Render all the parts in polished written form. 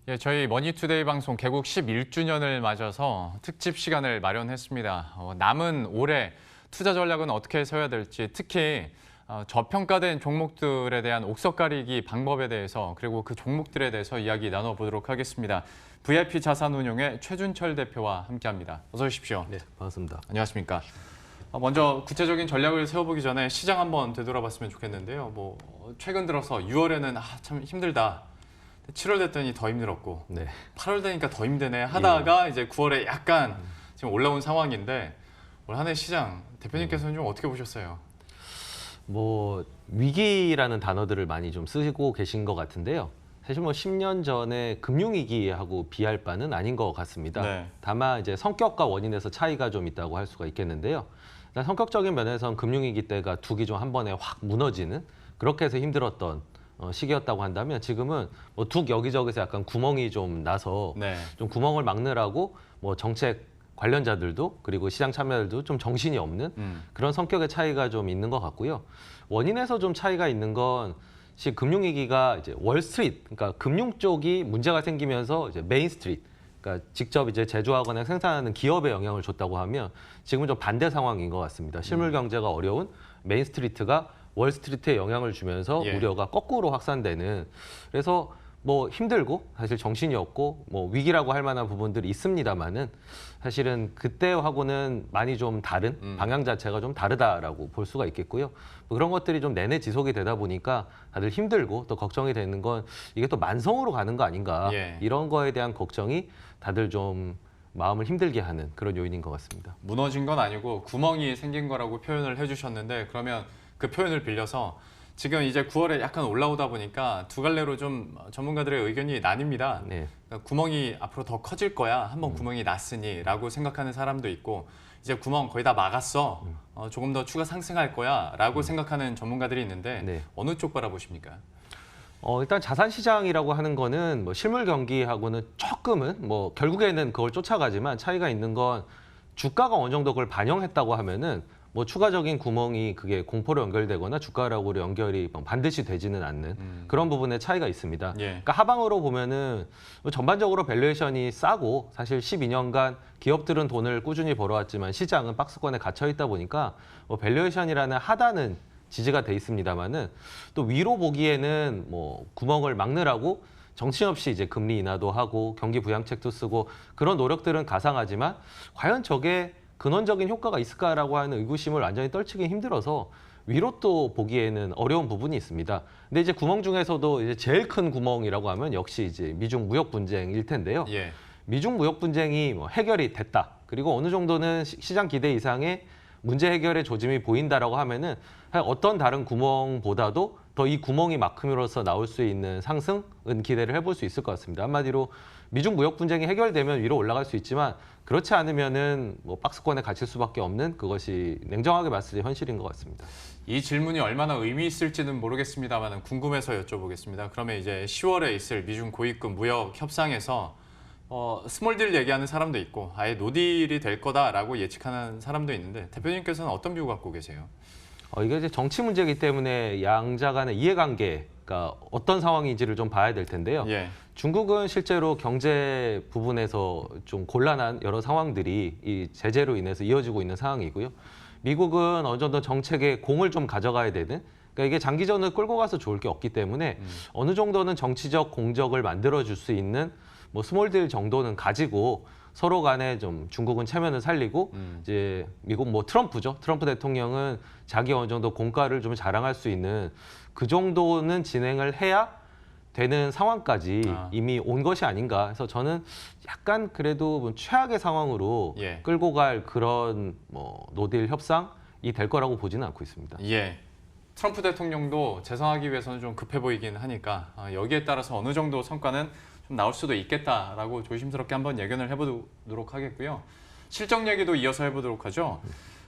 예, 저희 머니투데이 방송 개국 11주년을 맞아서 특집 시간을 마련했습니다. 남은 올해 투자 전략은 어떻게 세워야 될지, 특히 저평가된 종목들에 대한 옥석 가리기 방법에 대해서, 그리고 그 종목들에 대해서 이야기 나눠보도록 하겠습니다. VIP 자산운용의 최준철 대표와 함께합니다. 어서 오십시오. 네, 반갑습니다. 안녕하십니까. 먼저 구체적인 전략을 세워보기 전에 시장 한번 되돌아봤으면 좋겠는데요. 최근 들어서 6월에는 참 힘들다. 7월 됐더니 더 힘들었고, 네. 8월 되니까 더 힘드네 하다가 이제 9월에 약간 지금 올라온 상황인데, 올 한 해 시장 대표님께서는 좀 어떻게 보셨어요? 위기라는 단어들을 많이 좀 쓰고 계신 것 같은데요. 사실 10년 전에 금융위기하고 비할 바는 아닌 것 같습니다. 네. 다만 이제 성격과 원인에서 차이가 좀 있다고 할 수가 있겠는데요. 일단 성격적인 면에서는 금융위기 때가 두 기 중 한 번에 확 무너지는, 그렇게 해서 힘들었던 시기였다고 한다면, 지금은 둑 여기저기서 약간 구멍이 좀 나서 네. 좀 구멍을 막느라고 정책 관련자들도, 그리고 시장 참여자들도 좀 정신이 없는 그런 성격의 차이가 좀 있는 것 같고요. 원인에서 좀 차이가 있는 건, 금융위기가 이제 월스트리트, 그러니까 금융 쪽이 문제가 생기면서 이제 메인스트리트, 그러니까 직접 이제 제조하거나 생산하는 기업에 영향을 줬다고 하면, 지금은 좀 반대 상황인 것 같습니다. 실물 경제가 어려운 메인스트리트가 월스트리트에 영향을 주면서 예. 우려가 거꾸로 확산되는, 그래서 힘들고 사실 정신이 없고 위기라고 할 만한 부분들이 있습니다만은, 사실은 그때하고는 많이 좀 다른 방향 자체가 좀 다르다라고 볼 수가 있겠고요. 그런 것들이 좀 내내 지속이 되다 보니까 다들 힘들고 또 걱정이 되는 건, 이게 또 만성으로 가는 거 아닌가, 예. 이런 거에 대한 걱정이 다들 좀 마음을 힘들게 하는 그런 요인인 것 같습니다. 무너진 건 아니고 구멍이 생긴 거라고 표현을 해주셨는데, 그러면 그 표현을 빌려서 지금 이제 9월에 약간 올라오다 보니까 두 갈래로 좀 전문가들의 의견이 나뉩니다. 네. 그러니까 구멍이 앞으로 더 커질 거야. 한번 구멍이 났으니라고 생각하는 사람도 있고, 이제 구멍 거의 다 막았어. 조금 더 추가 상승할 거야라고 생각하는 전문가들이 있는데, 네. 어느 쪽 바라보십니까? 일단 자산 시장이라고 하는 거는 실물 경기하고는 조금은 결국에는 그걸 쫓아가지만 차이가 있는 건, 주가가 어느 정도 그걸 반영했다고 하면은 추가적인 구멍이 그게 공포로 연결되거나 주가라고 연결이 반드시 되지는 않는 그런 부분에 차이가 있습니다. 예. 그러니까 하방으로 보면은 전반적으로 밸류에이션이 싸고, 사실 12년간 기업들은 돈을 꾸준히 벌어왔지만 시장은 박스권에 갇혀 있다 보니까 밸류에이션이라는 하단은 지지가 돼 있습니다만은, 또 위로 보기에는 구멍을 막느라고 정신없이 이제 금리 인하도 하고 경기 부양책도 쓰고 그런 노력들은 가상하지만, 과연 저게 근원적인 효과가 있을까라고 하는 의구심을 완전히 떨치기 힘들어서 위로 또 보기에는 어려운 부분이 있습니다. 근데 이제 구멍 중에서도 이제 제일 큰 구멍이라고 하면 역시 이제 미중 무역 분쟁일 텐데요. 예. 미중 무역 분쟁이 해결이 됐다, 그리고 어느 정도는 시장 기대 이상의 문제 해결의 조짐이 보인다라고 하면은, 어떤 다른 구멍보다도 더 이 구멍이 막힘으로써 나올 수 있는 상승은 기대를 해볼 수 있을 것 같습니다. 한마디로 미중 무역 분쟁이 해결되면 위로 올라갈 수 있지만, 그렇지 않으면은 박스권에 갇힐 수밖에 없는, 그것이 냉정하게 봤을 때 현실인 것 같습니다. 이 질문이 얼마나 의미 있을지는 모르겠습니다만 궁금해서 여쭤보겠습니다. 그러면 이제 10월에 있을 미중 고위급 무역 협상에서 스몰딜 얘기하는 사람도 있고, 아예 노딜이 될 거다라고 예측하는 사람도 있는데, 대표님께서는 어떤 뷰 갖고 계세요? 이게 이제 정치 문제이기 때문에 양자 간의 이해관계가 어떤 상황인지를 좀 봐야 될 텐데요. 예. 중국은 실제로 경제 부분에서 좀 곤란한 여러 상황들이 이 제재로 인해서 이어지고 있는 상황이고요. 미국은 어느 정도 정책에 공을 좀 가져가야 되는, 그러니까 이게 장기전을 끌고 가서 좋을 게 없기 때문에 어느 정도는 정치적 공적을 만들어줄 수 있는 스몰딜 정도는 가지고, 서로 간에 좀 중국은 체면을 살리고, 이제 미국 트럼프죠. 트럼프 대통령은 자기 어느 정도 공과를 좀 자랑할 수 있는 그 정도는 진행을 해야 되는 상황까지 이미 온 것이 아닌가 해서, 저는 약간 그래도 최악의 상황으로 예. 끌고 갈 그런 노딜 협상이 될 거라고 보지는 않고 있습니다. 예. 트럼프 대통령도 재선하기 위해서는 좀 급해 보이긴 하니까, 여기에 따라서 어느 정도 성과는 좀 나올 수도 있겠다라고 조심스럽게 한번 예견을 해보도록 하겠고요. 실적 얘기도 이어서 해보도록 하죠.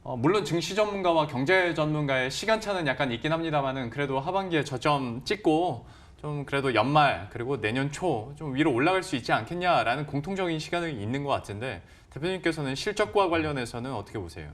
물론 증시 전문가와 경제 전문가의 시간차는 약간 있긴 합니다만은, 그래도 하반기에 저점 찍고 좀 그래도 연말 그리고 내년 초 좀 위로 올라갈 수 있지 않겠냐라는 공통적인 시간이 있는 것 같은데, 대표님께서는 실적과 관련해서는 어떻게 보세요?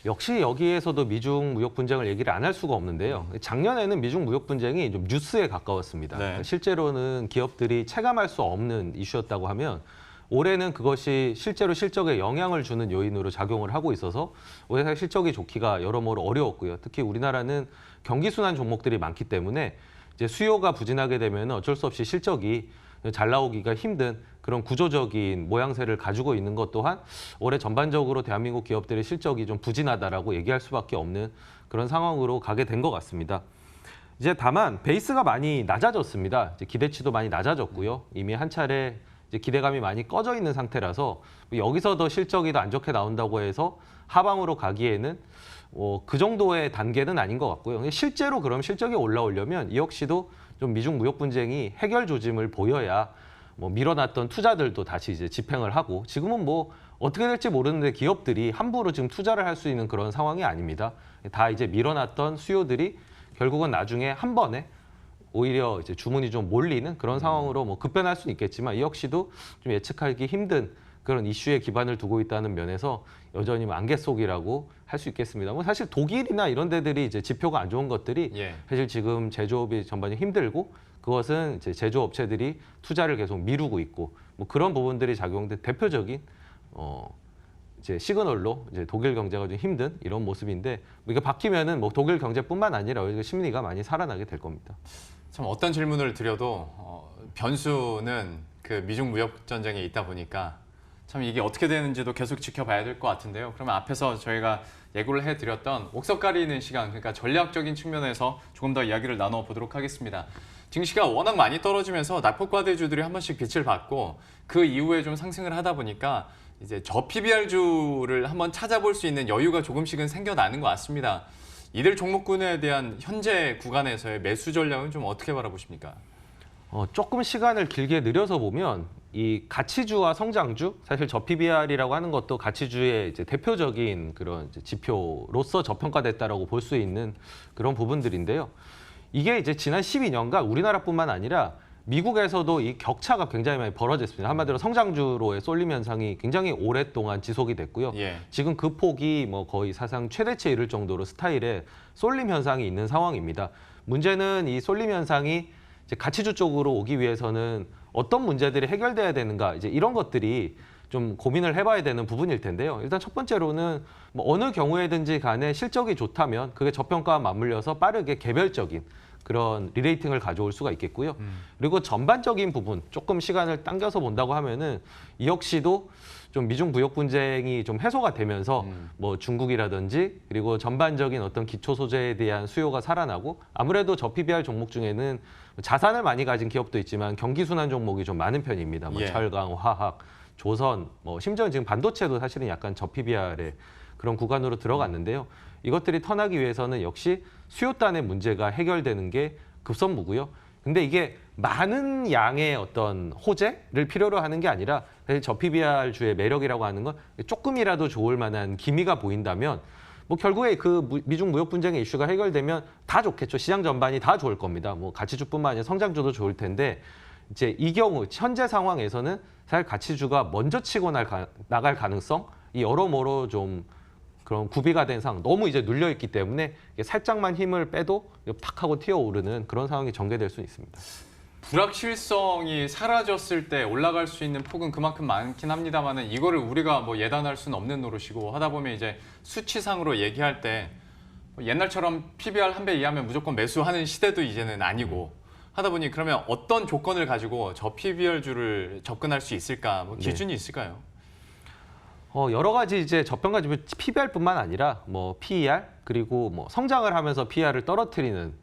역시 여기에서도 미중 무역 분쟁을 얘기를 안 할 수가 없는데요. 작년에는 미중 무역 분쟁이 좀 뉴스에 가까웠습니다. 네. 실제로는 기업들이 체감할 수 없는 이슈였다고 하면 올해는 그것이 실제로 실적에 영향을 주는 요인으로 작용을 하고 있어서 올해 실적이 좋기가 여러모로 어려웠고요. 특히 우리나라는 경기 순환 종목들이 많기 때문에 이제 수요가 부진하게 되면 어쩔 수 없이 실적이 잘 나오기가 힘든 그런 구조적인 모양새를 가지고 있는 것 또한 올해 전반적으로 대한민국 기업들의 실적이 좀 부진하다라고 얘기할 수밖에 없는 그런 상황으로 가게 된 것 같습니다. 이제 다만 베이스가 많이 낮아졌습니다. 이제 기대치도 많이 낮아졌고요. 이미 한 차례 이제 기대감이 많이 꺼져 있는 상태라서 여기서 더 실적이 더 안 좋게 나온다고 해서 하방으로 가기에는 그 정도의 단계는 아닌 것 같고요. 실제로 그럼 실적이 올라오려면 이 역시도 좀 미중 무역 분쟁이 해결 조짐을 보여야 밀어놨던 투자들도 다시 이제 집행을 하고 지금은 어떻게 될지 모르는데 기업들이 함부로 지금 투자를 할 수 있는 그런 상황이 아닙니다. 다 이제 밀어놨던 수요들이 결국은 나중에 한 번에 오히려 이제 주문이 좀 몰리는 그런 상황으로 급변할 수는 있겠지만 이 역시도 좀 예측하기 힘든 그런 이슈에 기반을 두고 있다는 면에서 여전히 안개 속이라고 할 수 있겠습니다. 사실 독일이나 이런 데들이 이제 지표가 안 좋은 것들이 사실 지금 제조업이 전반이 힘들고 그것은 이제 제조업체들이 투자를 계속 미루고 있고 그런 부분들이 작용된 대표적인 이제 시그널로 이제 독일 경제가 좀 힘든 이런 모습인데 이게 바뀌면은 독일 경제뿐만 아니라 심리가 많이 살아나게 될 겁니다. 참 어떤 질문을 드려도 변수는 그 미중 무역 전쟁에 있다 보니까 참 이게 어떻게 되는지도 계속 지켜봐야 될 것 같은데요. 그러면 앞에서 저희가 예고를 해드렸던 옥석 가리는 시간, 그러니까 전략적인 측면에서 조금 더 이야기를 나눠보도록 하겠습니다. 증시가 워낙 많이 떨어지면서 낙폭과대주들이 한 번씩 빛을 받고 그 이후에 좀 상승을 하다 보니까 이제 저PBR주를 한번 찾아볼 수 있는 여유가 조금씩은 생겨나는 것 같습니다. 이들 종목군에 대한 현재 구간에서의 매수 전략은 좀 어떻게 바라보십니까? 조금 시간을 길게 늘려서 보면 이 가치주와 성장주, 사실 저PBR이라고 하는 것도 가치주의 이제 대표적인 그런 이제 지표로서 저평가됐다라고 볼 수 있는 그런 부분들인데요. 이게 이제 지난 12년간 우리나라뿐만 아니라 미국에서도 이 격차가 굉장히 많이 벌어졌습니다. 한마디로 성장주로의 쏠림 현상이 굉장히 오랫동안 지속이 됐고요. 지금 그 폭이 거의 사상 최대치에 이를 정도로 스타일의 쏠림 현상이 있는 상황입니다. 문제는 이 쏠림 현상이 이제 가치주 쪽으로 오기 위해서는 어떤 문제들이 해결돼야 되는가 이제 이런 것들이 좀 고민을 해봐야 되는 부분일 텐데요. 일단 첫 번째로는 어느 경우에든지 간에 실적이 좋다면 그게 저평가와 맞물려서 빠르게 개별적인 그런 리레이팅을 가져올 수가 있겠고요. 그리고 전반적인 부분, 조금 시간을 당겨서 본다고 하면은 이 역시도 좀 미중 무역 분쟁이 좀 해소가 되면서 중국이라든지 그리고 전반적인 어떤 기초 소재에 대한 수요가 살아나고 아무래도 저PBR 종목 중에는 자산을 많이 가진 기업도 있지만 경기 순환 종목이 좀 많은 편입니다. 철강, 화학, 조선, 심지어 지금 반도체도 사실은 약간 저PBR의 그런 구간으로 들어갔는데요. 이것들이 턴하기 위해서는 역시 수요단의 문제가 해결되는 게 급선무고요. 근데 이게 많은 양의 어떤 호재를 필요로 하는 게 아니라 사실 저PBR주의 매력이라고 하는 건 조금이라도 좋을 만한 기미가 보인다면 결국에 그 미중 무역 분쟁의 이슈가 해결되면 다 좋겠죠. 시장 전반이 다 좋을 겁니다. 가치주뿐만 아니라 성장주도 좋을 텐데 이제 이 경우 현재 상황에서는 사실 가치주가 먼저 치고 나갈 가능성이 여러모로 좀 그런 구비가 된 상황, 너무 이제 눌려 있기 때문에 살짝만 힘을 빼도 팍 하고 튀어오르는 그런 상황이 전개될 수 있습니다. 불확실성이 사라졌을 때 올라갈 수 있는 폭은 그만큼 많긴 합니다만은 이거를 우리가 예단할 수는 없는 노릇이고 하다 보면 이제 수치상으로 얘기할 때 옛날처럼 PBR 한 배 이하면 무조건 매수하는 시대도 이제는 아니고 하다 보니 그러면 어떤 조건을 가지고 저 PBR주를 접근할 수 있을까? 기준이 있을까요? 여러 가지 이제 저평가 지표 PBR뿐만 아니라 PER 그리고 성장을 하면서 PER을 떨어뜨리는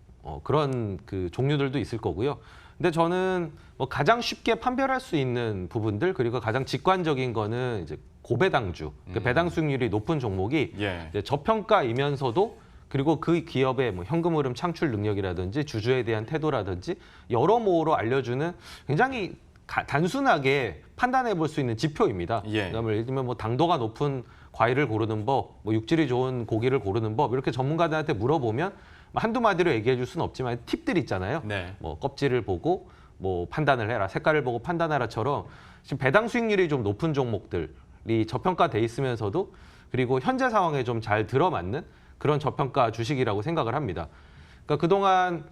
그런 그 종류들도 있을 거고요. 근데 저는 가장 쉽게 판별할 수 있는 부분들 그리고 가장 직관적인 거는 이제 고배당주, 그 배당 수익률이 높은 종목이 이제 저평가이면서도 그리고 그 기업의 현금 흐름 창출 능력이라든지 주주에 대한 태도라든지 여러모로 알려주는 굉장히 단순하게 판단해 볼 수 있는 지표입니다. 그다음에 예를 들면 당도가 높은 과일을 고르는 법, 육질이 좋은 고기를 고르는 법 이렇게 전문가들한테 물어보면 한두 마디로 얘기해 줄 수는 없지만 팁들 있잖아요. 껍질을 보고 판단을 해라, 색깔을 보고 판단하라처럼 지금 배당 수익률이 좀 높은 종목들 저평가돼 있으면서도 그리고 현재 상황에 좀 잘 들어맞는 그런 저평가 주식이라고 생각을 합니다. 그러니까 그동안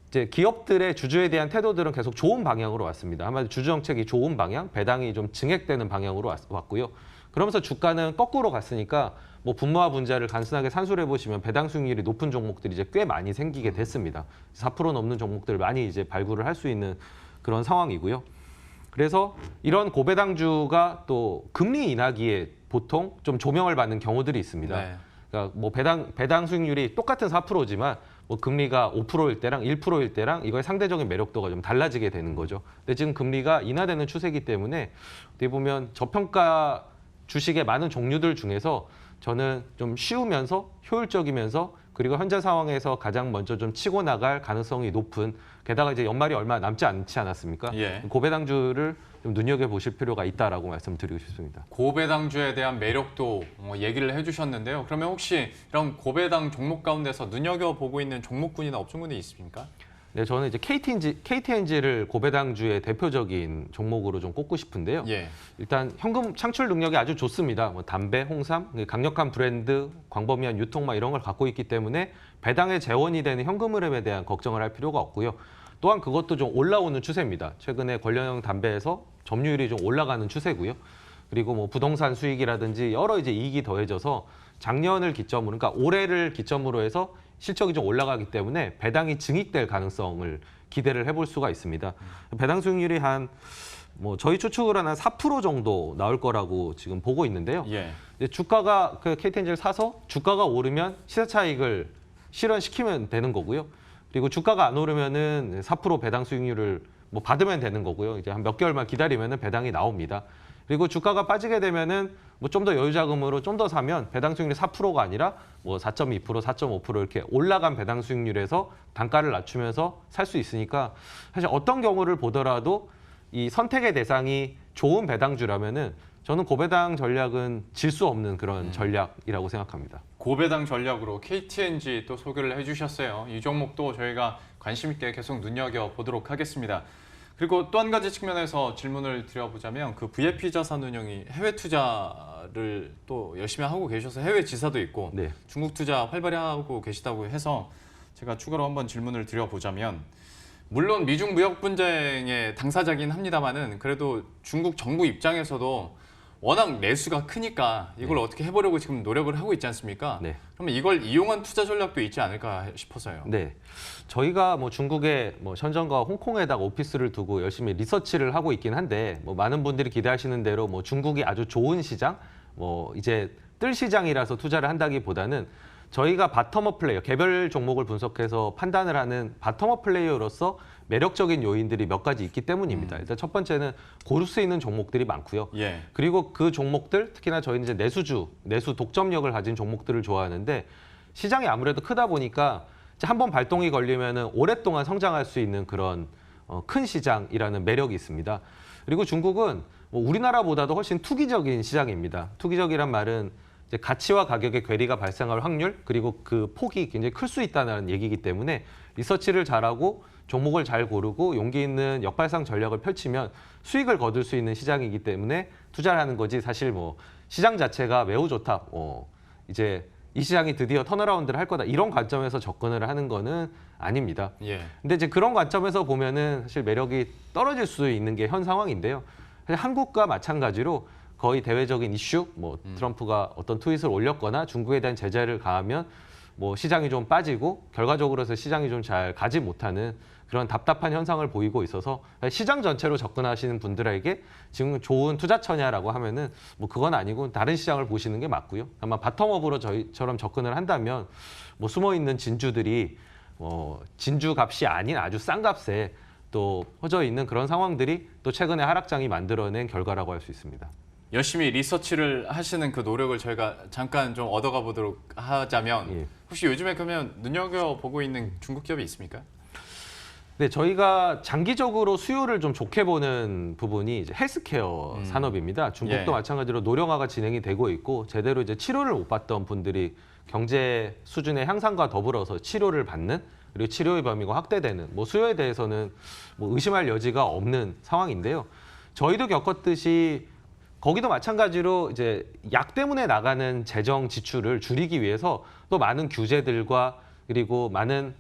이제 기업들의 주주에 대한 태도들은 계속 좋은 방향으로 왔습니다. 아마 주주 정책이 좋은 방향, 배당이 좀 증액되는 방향으로 왔고요. 그러면서 주가는 거꾸로 갔으니까 뭐 분모와 분자를 간단하게 산술해 보시면 배당 수익률이 높은 종목들이 이제 꽤 많이 생기게 됐습니다. 4% 넘는 종목들 많이 이제 발굴을 할 수 있는 그런 상황이고요. 그래서 이런 고배당주가 또 금리 인하기에 보통 좀 조명을 받는 경우들이 있습니다. 네. 그러니까 뭐 배당 수익률이 똑같은 4%지만 뭐 금리가 5%일 때랑 1%일 때랑 이거의 상대적인 매력도가 좀 달라지게 되는 거죠. 근데 지금 금리가 인하되는 추세이기 때문에 어떻게 보면 저평가 주식의 많은 종류들 중에서 저는 좀 쉬우면서 효율적이면서 그리고 현재 상황에서 가장 먼저 좀 치고 나갈 가능성이 높은 게다가 이제 연말이 얼마 남지 않지 않았습니까? 예. 고배당주를 좀 눈여겨보실 필요가 있다라고 말씀드리고 싶습니다. 고배당주에 대한 매력도 얘기를 해주셨는데요. 그러면 혹시 이런 고배당 종목 가운데서 눈여겨보고 있는 종목군이나 업종군이 있습니까? 네, 저는 이제 KTNG를 고배당주의 대표적인 종목으로 좀 꼽고 싶은데요. 예. 일단 현금 창출 능력이 아주 좋습니다. 뭐 담배, 홍삼, 강력한 브랜드, 광범위한 유통망 이런 걸 갖고 있기 때문에 배당의 재원이 되는 현금 흐름에 대한 걱정을 할 필요가 없고요. 또한 그것도 좀 올라오는 추세입니다. 최근에 관련형 담배에서 점유율이 좀 올라가는 추세고요. 그리고 뭐 부동산 수익이라든지 여러 이제 이익이 더해져서 작년을 기점으로, 그러니까 올해를 기점으로 해서 실적이 좀 올라가기 때문에 배당이 증액될 가능성을 기대를 해볼 수가 있습니다. 배당 수익률이 뭐 저희 추측으로는 한 4% 정도 나올 거라고 지금 보고 있는데요. 예. 주가가 그 KTNG를 사서 주가가 오르면 시세 차익을 실현시키면 되는 거고요. 그리고 주가가 안 오르면은 4% 배당 수익률을 뭐 받으면 되는 거고요. 이제 한 몇 개월만 기다리면은 배당이 나옵니다. 그리고 주가가 빠지게 되면은 뭐 좀 더 여유 자금으로 좀 더 사면 배당 수익률이 4%가 아니라 뭐 4.2%, 4.5% 이렇게 올라간 배당 수익률에서 단가를 낮추면서 살 수 있으니까 사실 어떤 경우를 보더라도 이 선택의 대상이 좋은 배당주라면은 저는 고배당 전략은 질 수 없는 그런 전략이라고 생각합니다. 고배당 전략으로 KTNG 또 소개를 해주셨어요. 이 종목도 저희가 관심 있게 계속 눈여겨보도록 하겠습니다. 그리고 또 한 가지 측면에서 질문을 드려보자면 그 VF 자산운용이 해외 투자를 또 열심히 하고 계셔서 해외 지사도 있고 네. 중국 투자 활발히 하고 계시다고 해서 제가 추가로 한번 질문을 드려보자면 물론 미중 무역 분쟁의 당사자긴 합니다만은 그래도 중국 정부 입장에서도 워낙 매수가 크니까 이걸 어떻게 해보려고 지금 노력을 하고 있지 않습니까? 네. 그러면 이걸 이용한 투자 전략도 있지 않을까 싶어서요. 네, 저희가 뭐 중국의 뭐 션전과 홍콩에다가 오피스를 두고 열심히 리서치를 하고 있긴 한데 뭐 많은 분들이 기대하시는 대로 뭐 중국이 아주 좋은 시장, 뭐 이제 뜰 시장이라서 투자를 한다기보다는 저희가 바텀업 플레이어, 개별 종목을 분석해서 판단을 하는 바텀업 플레이어로서 매력적인 요인들이 몇 가지 있기 때문입니다. 일단 첫 번째는 고를 수 있는 종목들이 많고요. 예. 그리고 그 종목들, 특히나 저희는 이제 내수 독점력을 가진 종목들을 좋아하는데 시장이 아무래도 크다 보니까 한번 발동이 걸리면은 오랫동안 성장할 수 있는 그런 큰 시장이라는 매력이 있습니다. 그리고 중국은 뭐 우리나라보다도 훨씬 투기적인 시장입니다. 투기적이란 말은 이제 가치와 가격의 괴리가 발생할 확률 그리고 그 폭이 굉장히 클 수 있다는 얘기이기 때문에 리서치를 잘하고 종목을 잘 고르고 용기 있는 역발상 전략을 펼치면 수익을 거둘 수 있는 시장이기 때문에 투자를 하는 거지 사실 뭐 시장 자체가 매우 좋다. 이제 이 시장이 드디어 턴어라운드를 할 거다. 이런 관점에서 접근을 하는 거는 아닙니다. 예. 근데 이제 그런 관점에서 보면은 사실 매력이 떨어질 수 있는 게 현 상황인데요. 사실 한국과 마찬가지로 거의 대외적인 이슈, 뭐 트럼프가 어떤 트윗을 올렸거나 중국에 대한 제재를 가하면 뭐 시장이 좀 빠지고 결과적으로서 시장이 좀 잘 가지 못하는 그런 답답한 현상을 보이고 있어서 시장 전체로 접근하시는 분들에게 지금 좋은 투자처냐라고 하면은 뭐 그건 아니고 다른 시장을 보시는 게 맞고요. 아마 바텀업으로 저희처럼 접근을 한다면 뭐 숨어 있는 진주들이 진주 값이 아닌 아주 싼 값에 또 퍼져 있는 그런 상황들이 또 최근에 하락장이 만들어낸 결과라고 할 수 있습니다. 열심히 리서치를 하시는 그 노력을 저희가 잠깐 좀 얻어가 보도록 하자면 예. 혹시 요즘에 그러면 눈여겨보고 있는 중국 기업이 있습니까? 네, 저희가 장기적으로 수요를 좀 좋게 보는 부분이 이제 헬스케어 산업입니다. 중국도 예. 마찬가지로 노령화가 진행이 되고 있고 제대로 이제 치료를 못 받던 분들이 경제 수준의 향상과 더불어서 치료를 받는 그리고 치료의 범위가 확대되는 뭐 수요에 대해서는 뭐 의심할 여지가 없는 상황인데요. 저희도 겪었듯이 거기도 마찬가지로 이제 약 때문에 나가는 재정 지출을 줄이기 위해서 또 많은 규제들과 그리고 많은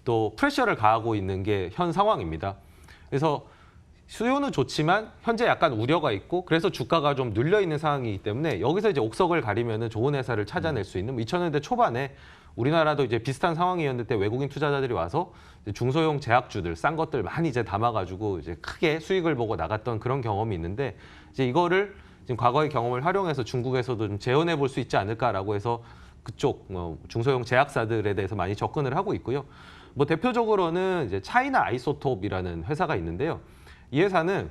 또 프레셔를 가하고 있는 게 현 상황입니다. 그래서 수요는 좋지만 현재 약간 우려가 있고 그래서 주가가 좀 눌려 있는 상황이기 때문에 여기서 이제 옥석을 가리면은 좋은 회사를 찾아낼 수 있는 2000년대 초반에 우리나라도 이제 비슷한 상황이었는데 외국인 투자자들이 와서 이제 중소형 제약주들 싼 것들 많이 이제 담아가지고 이제 크게 수익을 보고 나갔던 그런 경험이 있는데 이제 이거를 지금 과거의 경험을 활용해서 중국에서도 좀 재현해 볼 수 있지 않을까라고 해서 그쪽 중소형 제약사들에 대해서 많이 접근을 하고 있고요. 뭐 대표적으로는 이제 차이나 아이소톱이라는 회사가 있는데요. 이 회사는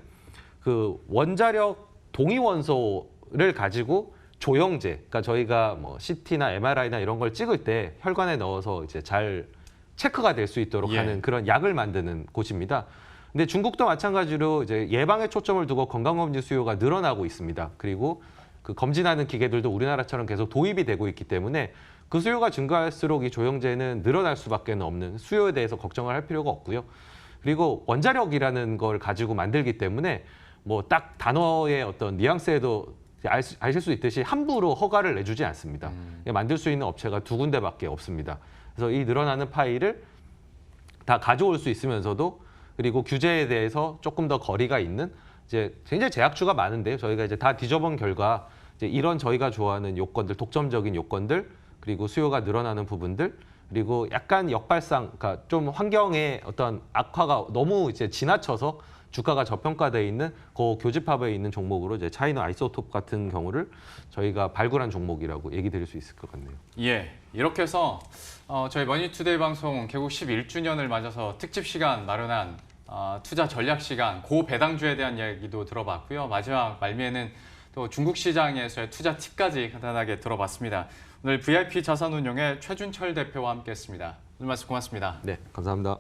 그 원자력 동위원소를 가지고 조영제, 그러니까 저희가 뭐 CT나 MRI나 이런 걸 찍을 때 혈관에 넣어서 이제 잘 체크가 될 수 있도록 예. 하는 그런 약을 만드는 곳입니다. 근데 중국도 마찬가지로 이제 예방에 초점을 두고 건강검진 수요가 늘어나고 있습니다. 그리고 그 검진하는 기계들도 우리나라처럼 계속 도입이 되고 있기 때문에 그 수요가 증가할수록 이 조영제는 늘어날 수밖에 없는 수요에 대해서 걱정을 할 필요가 없고요. 그리고 원자력이라는 걸 가지고 만들기 때문에 뭐 딱 단어의 어떤 뉘앙스에도 아실 수 있듯이 함부로 허가를 내주지 않습니다. 만들 수 있는 업체가 2군데밖에 없습니다. 그래서 이 늘어나는 파일을 다 가져올 수 있으면서도 그리고 규제에 대해서 조금 더 거리가 있는 이제 굉장히 제약주가 많은데요. 저희가 이제 다 뒤져본 결과 이제 이런 저희가 좋아하는 요건들, 독점적인 요건들, 그리고 수요가 늘어나는 부분들, 그리고 약간 역발상, 그러니까 좀 환경의 어떤 악화가 너무 이제 지나쳐서 주가가 저평가되어 있는 그 교집합에 있는 종목으로 이제 차이나 아이소톱 같은 경우를 저희가 발굴한 종목이라고 얘기 드릴 수 있을 것 같네요. 예, 이렇게 해서 저희 머니투데이 방송 개국 11주년을 맞아서 특집 시간 마련한 투자 전략 시간 고배당주에 대한 이야기도 들어봤고요. 마지막 말미에는 또 중국 시장에서의 투자 팁까지 간단하게 들어봤습니다. 오늘 VIP 자산운용의 최준철 대표와 함께했습니다. 오늘 말씀 고맙습니다. 네, 감사합니다.